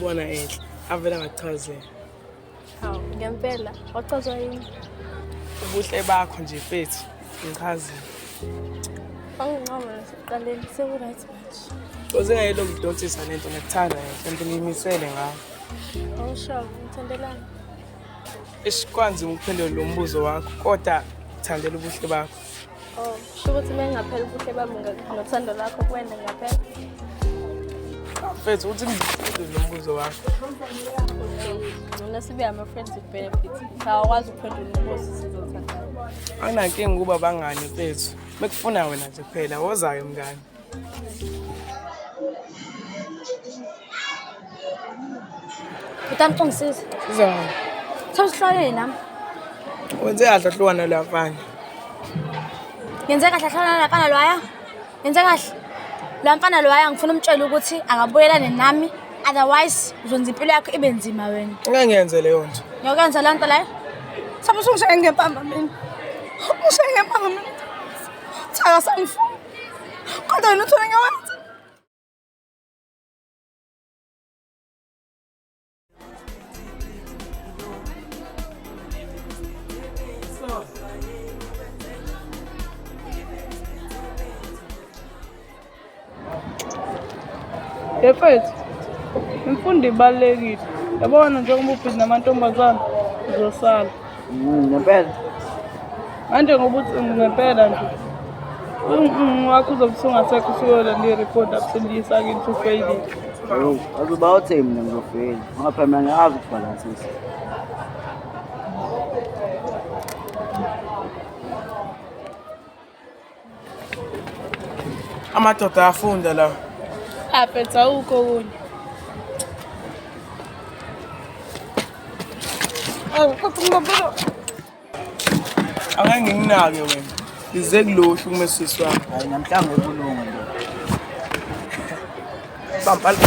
ngikubona enhle. Avela ngakuchazela. Hawu, ngempela wachazwa yini? Ubuhle bakho nje mfethu. Ngichazi. Angincoma nasiqaleni seku-right manje. Uzingayelo ngidonsisa lento ngikuthanda nje kanti ngiyimisele ngayo. Awushavu, ngithandelani. Kwanzima ukuphendula lo mbuzo wakho kodwa ngithandela ubuhle bakho. Oh, sho ukuthi mengaphela ubuhle bami ngothando lakho kuwena ngaphela. Mfethu uthi ngiphendule lo mbuzo wakho. Mina sibe ama-friends with benefits. Awakwazi ukuphendula umbuzo sizothandana. Anginankinga ukuba bangani mfethu. Mekufuna wena nje kuphela wozayo mngani. Utamntu ngisiza. Sizona. Sawusihlolele nami. Wenze kahle hlukana lafana. Yenze kahle hlolana lapana lwaya. Yenze kahle. Lo mfana lwaya ngifuna umtshela ukuthi angabuyelane nami otherwise uzonza impilo yakho ibe nzima wena. Ungangenze leyo nto. Ngiyokwenza le nto leyo. Sabe usungishaya ngempama mina. Ungishaya ngempama mina. Thaka sangifuna. Kodwa wena uthole ngewenza. Yefethu, imfundo ibalulekile. Yabona njengoba ubhizi namantombazana uzosala. Ngempela. Manje ngoba uthi ngempela nje. Wakho uzobe usungasekho usuyola le-report abusilisa kithi ufeyilile. Azuba uthi mina ngizofeyila. Ngoba phela mina ngiyazi ukubhalansisa. Amadoda afunda la. Aphethe awukho kunye. Angeke nginginake wena. Lize kulohlu kumesisi wami. Hayi namhlanje kulunga nje. Bambala.